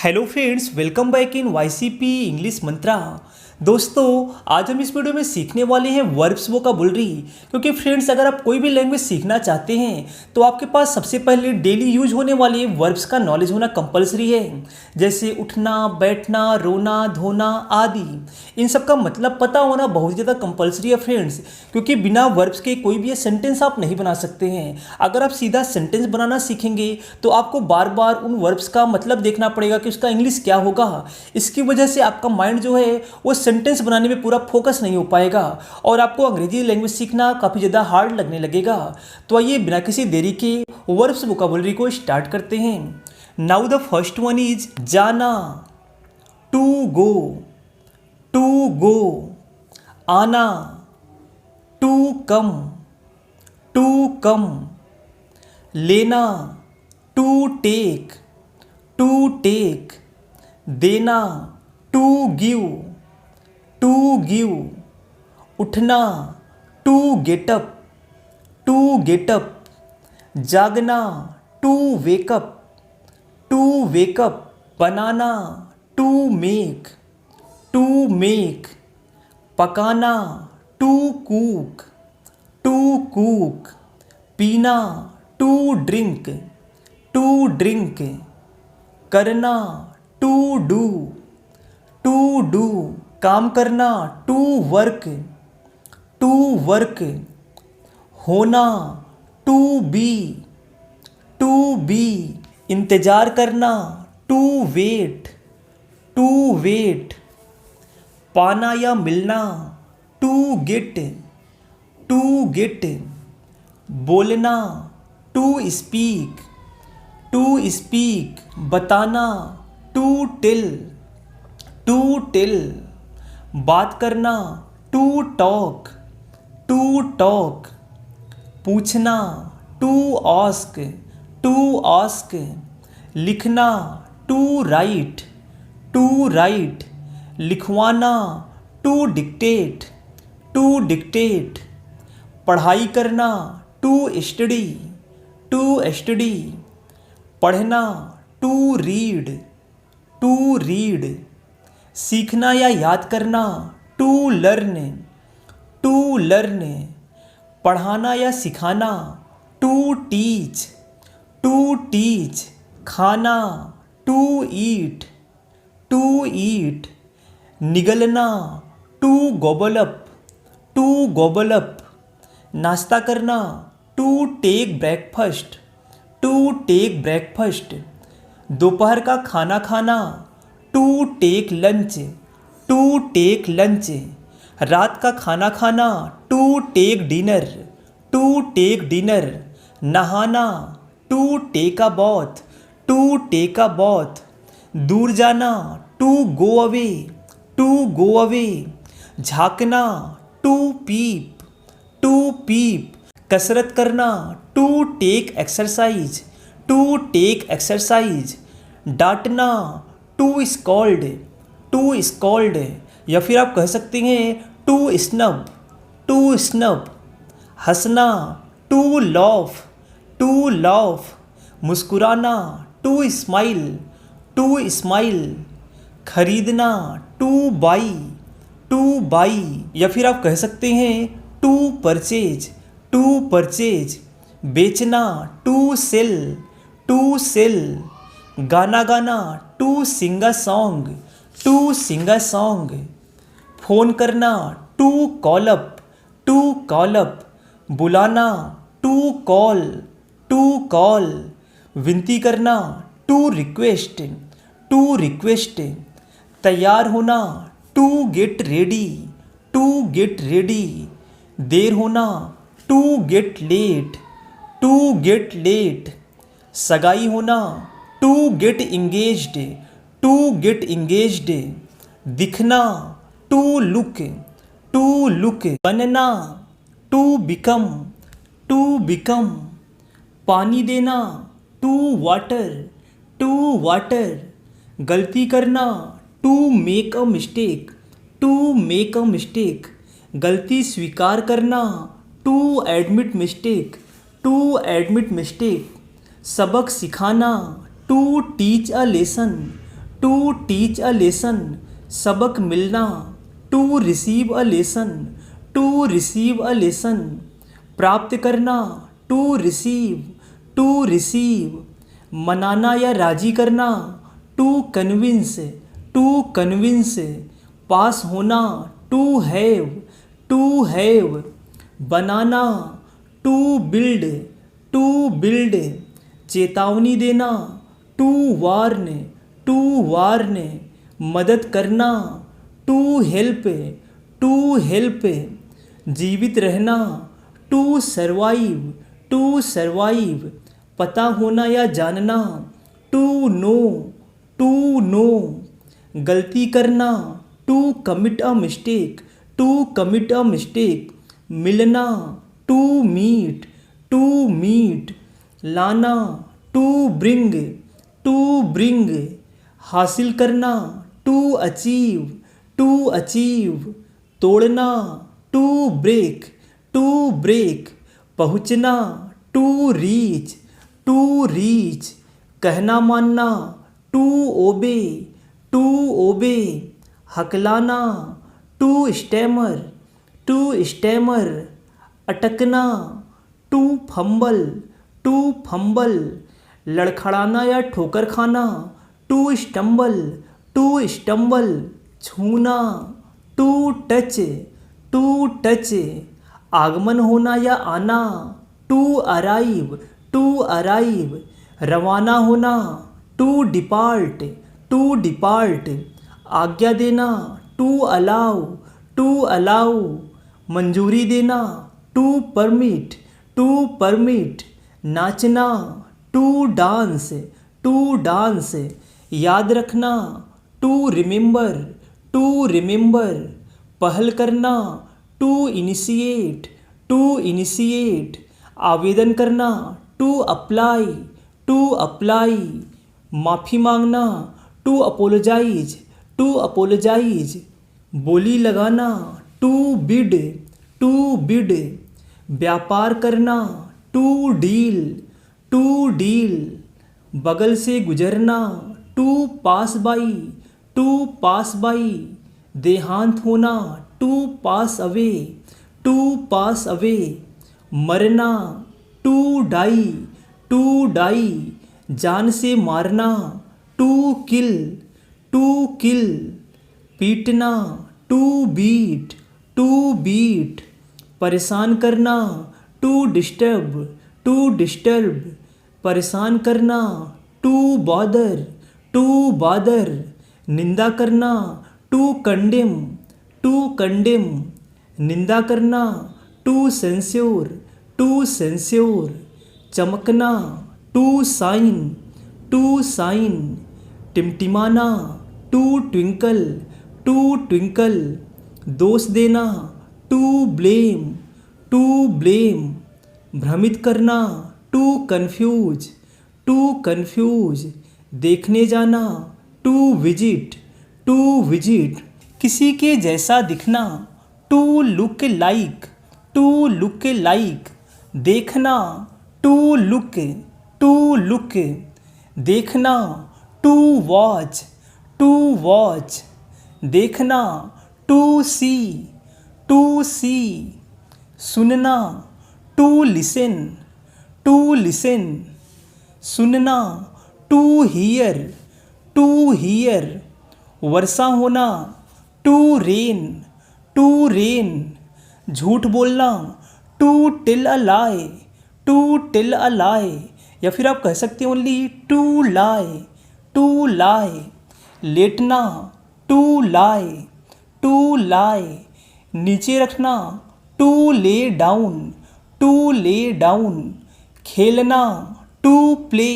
Hello friends, welcome back in YCP English Mantra. दोस्तों, आज हम इस वीडियो में सीखने वाले हैं वर्ब्स वोकैबुलरी। क्योंकि फ्रेंड्स, अगर आप कोई भी लैंग्वेज सीखना चाहते हैं तो आपके पास सबसे पहले डेली यूज होने वाले वर्ब्स का नॉलेज होना कंपलसरी है। जैसे उठना, बैठना, रोना, धोना आदि, इन सब का मतलब पता होना बहुत ज़्यादा कंपलसरी है फ्रेंड्स। क्योंकि बिना वर्ब्स के कोई भी सेंटेंस आप नहीं बना सकते हैं। अगर आप सीधा सेंटेंस बनाना सीखेंगे तो आपको बार बार उन वर्ब्स का मतलब देखना पड़ेगा कि उसका इंग्लिश क्या होगा। इसकी वजह से आपका माइंड जो है वो सेंटेंस बनाने में पूरा फोकस नहीं हो पाएगा और आपको अंग्रेजी लैंग्वेज सीखना काफ़ी ज़्यादा हार्ड लगने लगेगा। तो आइए बिना किसी देरी के वर्ब्स वोकैबुलरी को स्टार्ट करते हैं। Now the first one is जाना, टू गो, टू गो। आना, टू कम, टू कम। लेना, टू टेक, टू टेक। देना, टू गिव, टू गिव। उठना, टू गेटअप, टू गेटअप। जागना, टू वेकअप, टू वेकअप। बनाना, टू मेक, टू मेक। पकाना, to cook, to cook. पीना, to drink, to drink. करना, to do, to do. काम करना, to work, to work. होना, to be, to B. इंतज़ार करना, टू वेट, टू वेट। पाना या मिलना, टू गेट, टू गेट। बोलना, टू स्पीक, टू स्पीक। बताना, टू टेल, टू टेल। बात करना, टू टॉक, टू टॉक। पूछना, टू आस्क, टू आस्क। लिखना, टू राइट, टू राइट। लिखवाना, टू डिक्टेट, टू डिक्टेट। पढ़ाई करना, टू स्टडी, टू स्टडी। पढ़ना, टू रीड, टू रीड। सीखना या याद करना, टू लर्न, टू लर्न। पढ़ाना या सिखाना, टू टीच, टू टीच। खाना, टू ईट, टू ईट। निगलना, to gobble up, to gobble up. नाश्ता करना, to take breakfast, to take breakfast. दोपहर का खाना खाना, to take lunch, to take lunch. रात का खाना खाना, to take dinner, to take dinner. नहाना, to take a bath, to take a bath. दूर जाना, to go away, to go away. झाँकना, टू पीप, टू पीप। कसरत करना, to take exercise, to take exercise. डांटना, टू स्कॉल्ड, टू स्कॉल्ड। या फिर आप कह सकते हैं टू स्नब, टू स्नब। हंसना, टू लॉफ, टू लॉफ। मुस्कुराना, टू स्माइल, टू स्माइल। खरीदना, टू बाई, टू बाई। या फिर आप कह सकते हैं टू परचेज, टू परचेज। बेचना, टू सेल, टू सेल। गाना गाना, to sing a song, to sing a song. Phone करना, to call up, to call up. बुलाना, टू कॉल, टू कॉल। विनती करना, टू रिक्वेस्ट, टू रिक्वेस्ट। तैयार होना, to get ready, to get ready. देर होना, to get late, to get late. सगाई होना, to get engaged, to get engaged. दिखना, टू लुक, टू लुक। बनना, टू बिकम, टू बिकम। पानी देना, टू वाटर, टू वाटर। गलती करना, to make a mistake, to make a mistake. गलती स्वीकार करना, to admit mistake, to admit mistake. सबक सिखाना, to teach a lesson, to teach a lesson, सबक मिलना, to receive a lesson, to receive a lesson, प्राप्त करना, टू रिसीव, टू रिसीव, मनाना या राजी करना, टू कन्विंस, टू कन्विंस, पास होना, टू हैव, टू हैव, बनाना, टू बिल्ड, टू बिल्ड, चेतावनी देना, टू वार्न, टू वार्न, मदद करना, टू हेल्प, टू हेल्प, जीवित रहना, टू सर्वाइव, टू सर्वाइव, पता होना या जानना, टू नो, टू नो, गलती करना, to commit a mistake, to commit a mistake, मिलना, टू मीट, टू मीट, लाना, टू ब्रिंग, टू ब्रिंग, हासिल करना, टू अचीव, टू अचीव, तोड़ना, टू ब्रेक, टू ब्रेक, पहुँचना, टू रीच, टू रीच, कहना मानना, टू ओबे, टू ओबे, हकलाना, to stammer, to stammer, अटकना, टू फंबल, टू फंबल, लड़खड़ाना या ठोकर खाना, टू स्टम्बल, टू स्टम्बल, छूना, टू टच, टू टच, आगमन होना या आना, टू अराइव, टू अराइव, रवाना होना, टू डिपार्ट, टू डिपार्ट, आज्ञा देना, टू अलाउ, टू अलाउ, मंजूरी देना, टू परमिट, टू परमिट, नाचना, टू डांस, टू डांस, याद रखना, टू रिमेंबर, टू रिमेंबर, पहल करना, टू इनिशिएट, टू इनिशिएट, आवेदन करना, टू अप्लाई, टू अप्लाई, माफ़ी मांगना, टू अपोलोजाइज, टू अपोलोजाइज, बोली लगाना, टू बिड, टू बिड, व्यापार करना, टू डील, टू डील, बगल से गुजरना, to pass by, to pass by, देहांत होना, to pass away, to pass away, मरना, टू डाई, टू डाई, जान से मारना, टू किल, टू किल, पीटना, टू बीट, टू बीट, परेशान करना, टू डिस्टर्ब, टू डिस्टर्ब, परेशान करना, टू बॉदर, टू बॉदर, निंदा करना, टू कंडेम, टू कंडेम, निंदा करना, टू सेंस्योर, टू सेंस्योर, चमकना, टू साइन, टू साइन, टिमटिमाना, टू ट्विंकल, टू ट्विंकल, दोष देना, टू ब्लेम, टू ब्लेम, भ्रमित करना, टू कन्फ्यूज, टू कन्फ्यूज, देखने जाना, टू विजिट, टू विजिट, किसी के जैसा दिखना, to look like, to look like, देखना, टू लुक, टू लुक, देखना, टू वॉच, टू वॉच, देखना, टू सी, टू सी, सुनना, टू लिसन, टू लिसन, सुनना, टू हियर, टू हियर, वर्षा होना, टू रेन, टू रेन, झूठ बोलना, to tell a lie, to tell a lie, या फिर आप कह सकते हैं only to lie, to lie, लेटना, टू लाई, टू लाई, नीचे रखना, to lay down, to lay down, खेलना, टू प्ले,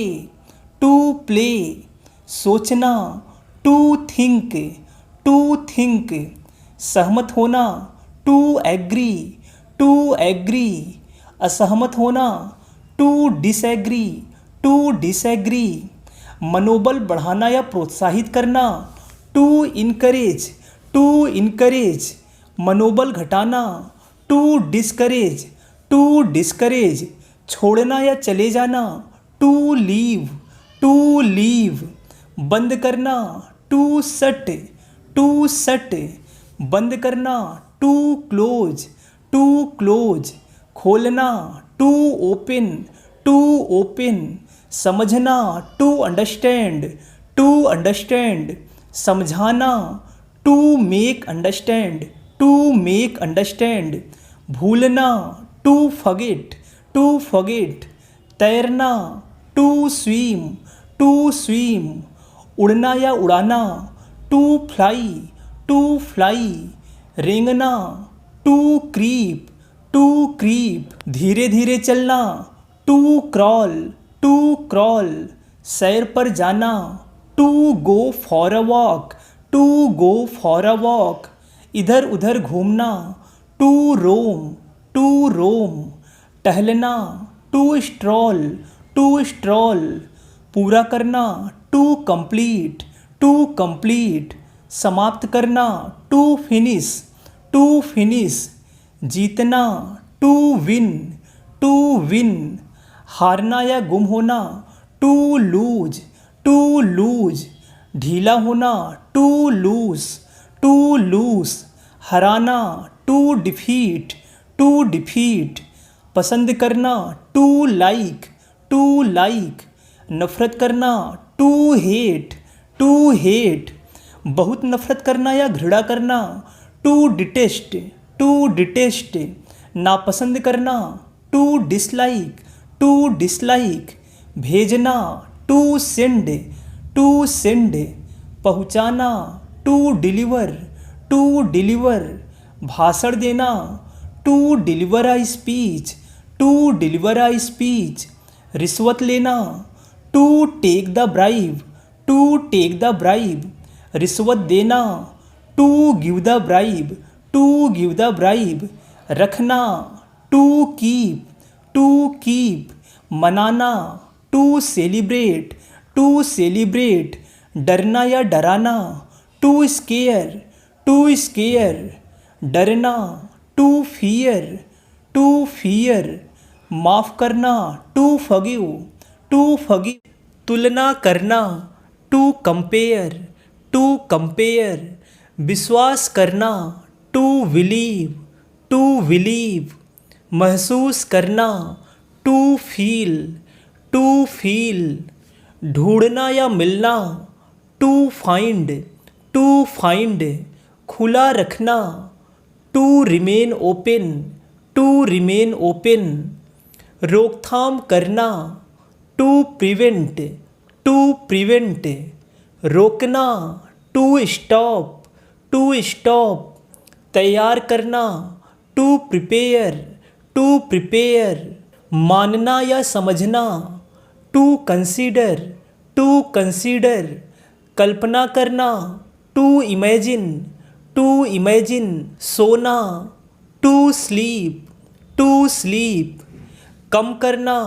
टू प्ले, सोचना, टू थिंक, टू थिंक, सहमत होना, टू एग्री, टू एग्री, असहमत होना, टू डिसएग्री, टू डिसएग्री, मनोबल बढ़ाना या प्रोत्साहित करना, टू इनकरेज, टू इनकरेज, मनोबल घटाना, टू डिस्करेज, टू डिस्करेज, छोड़ना या चले जाना, टू लीव, टू लीव, बंद करना, टू सट, टू सट, बंद करना, टू क्लोज, टू क्लोज, खोलना, टू ओपन, टू ओपन, समझना, टू अंडरस्टैंड, टू अंडरस्टैंड, समझाना, to make understand, to make understand, भूलना, टू फॉरगेट, टू फॉरगेट, तैरना, टू स्विम, टू स्विम, उड़ना या उड़ाना, टू फ्लाई, टू फ्लाई, रेंगना, टू क्रीप, टू क्रीप, धीरे धीरे चलना, टू क्रॉल, टू क्रॉल, सैर पर जाना, to go for a walk, to go for a walk, इधर उधर घूमना, टू रोम, टू रोम, टहलना, टू स्ट्रॉल, टू स्ट्रॉल, पूरा करना, टू कंप्लीट, टू कंप्लीट, समाप्त करना, टू फिनिश, टू फिनिश, जीतना, टू विन, टू विन, हारना या गुम होना, टू लूज, टू लूज, ढीला होना, to lose, to lose, Hariana, to defeat, to defeat, पसंद करना, टू लाइक, टू लाइक, नफरत करना, टू हेट, टू हेट, बहुत नफरत करना या घृणा करना, टू डिटेस्ट, टू डिटेस्ट, नापसंद करना, टू डिसलाइक, टू डिसलाइक, भेजना, टू सेंड, टू सेंड, पहुँचाना, टू डिलीवर, टू डिलीवर, भाषण देना, to deliver a speech, to deliver a speech, रिश्वत लेना, to take the bribe, to take the bribe, रिश्वत देना, to give the bribe, to give the bribe, रखना, to keep, to keep, मनाना, to celebrate, to celebrate, डरना या डराना, to scare, to scare, डरना, टू फियर, टू फियर, माफ़ करना, टू फॉरगिव, टू फॉरगिव, तुलना करना, टू कंपेयर, टू कंपेयर, विश्वास करना, टू बिलीव, टू बिलीव, महसूस करना, टू फील, टू फील, ढूंढना या मिलना, टू फाइंड, टू फाइंड, खुला रखना, to remain open, to remain open, रोकथाम करना, टू प्रिवेंट, टू प्रिवेंट, रोकना, टू स्टॉप, टू स्टॉप, तैयार करना, टू प्रिपेयर, टू प्रिपेयर, मानना या समझना, टू कंसीडर, टू कंसीडर, कल्पना करना, टू इमेजिन, टू इमेजिन, सोना, टू स्लीप, टू स्लीप, कम करना,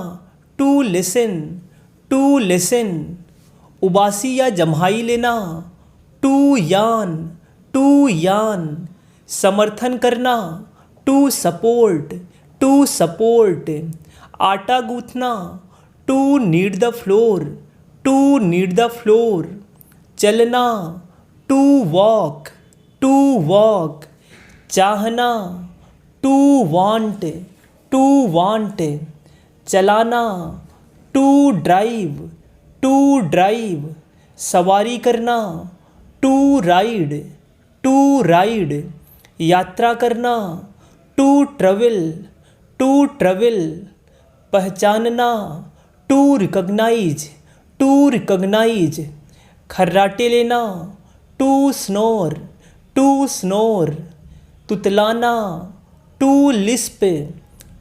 टू लिसन, टू लिसन, उबासी या जम्हाई लेना, टू यान, टू यान, समर्थन करना, टू सपोर्ट, टू सपोर्ट, आटा गूंथना, to knead the flour, to knead the flour, चलना, टू वॉक, टू वॉक, चाहना, टू वांट, टू वांट, चलाना, टू ड्राइव, टू ड्राइव, सवारी करना, टू राइड, टू राइड, यात्रा करना, टू ट्रैवल, टू ट्रैवल, पहचानना, टू रिकॉग्नाइज, टू रिकॉग्नाइज, खर्राटे लेना, टू स्नोर, टू स्नोर, तुतलाना, टू लिस्प,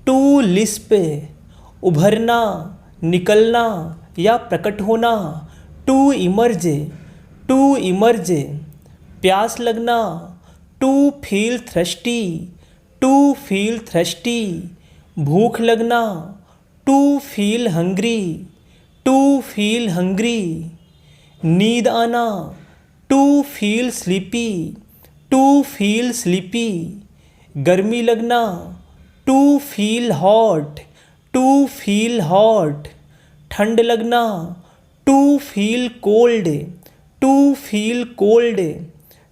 टू लिस्प, उभरना, निकलना या प्रकट होना, टू इमर्ज, टू इमर्ज, प्यास लगना, to feel thirsty, to feel thirsty, भूख लगना, to feel hungry, to feel hungry, नींद आना, to feel sleepy, to feel sleepy, गर्मी लगना, to feel hot, to feel hot, ठंड लगना, to feel cold, to feel cold,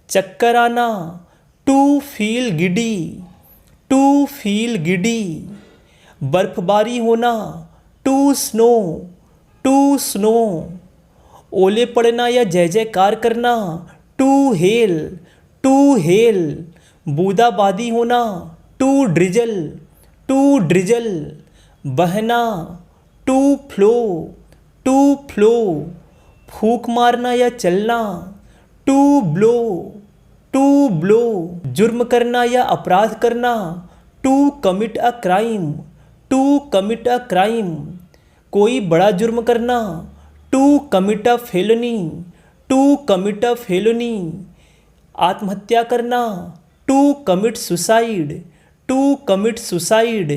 चक्कर आना, to feel giddy, to feel giddy, बर्फबारी होना, टू स्नो, टू स्नो, ओले पड़ना या जय जयकार करना, टू हेल, टू हेल, बूंदाबांदी होना, टू ड्रिजल, टू ड्रिजल, बहना, टू फ्लो, टू फ्लो, फूंक मारना या चलना, टू ब्लो, टू ब्लो, जुर्म करना या अपराध करना, to commit a crime, to commit a crime, कोई बड़ा जुर्म करना, to commit a felony, to commit a felony, आत्महत्या करना, to commit suicide, to commit suicide,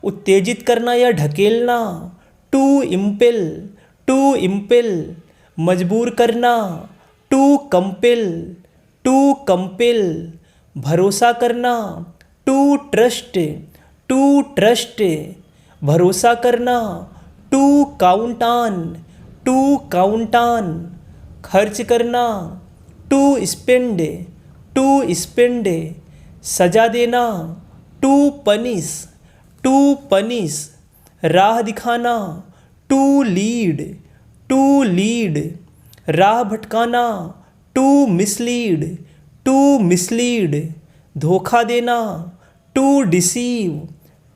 उत्तेजित करना या ढकेलना, टू इम्पेल, टू इम्पेल, मजबूर करना, टू कंपेल, टू कंपेल, भरोसा करना, टू ट्रस्ट, टू ट्रस्ट, भरोसा करना, to count on, to count on, खर्च करना, टू स्पेंड, टू स्पेंड, सजा देना, टू पनिश, टू पनिश, राह दिखाना, टू लीड, टू लीड, राह भटकाना, टू मिसलीड, टू मिसलीड, धोखा देना, टू डिसीव,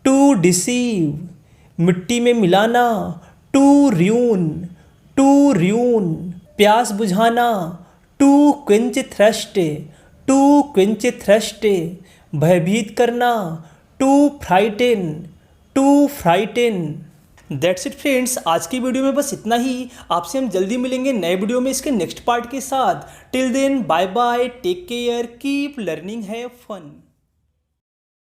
टू डिसीव, मिट्टी में मिलाना, टू र्यून, टू र्यून, प्यास बुझाना, to quench thrust, to quench thrust, भयभीत करना, to frighten, to frighten. That's it friends, आज की वीडियो में बस इतना ही। आपसे हम जल्दी मिलेंगे नए वीडियो में इसके नेक्स्ट पार्ट के साथ। Till then bye bye, take care, keep learning, have fun.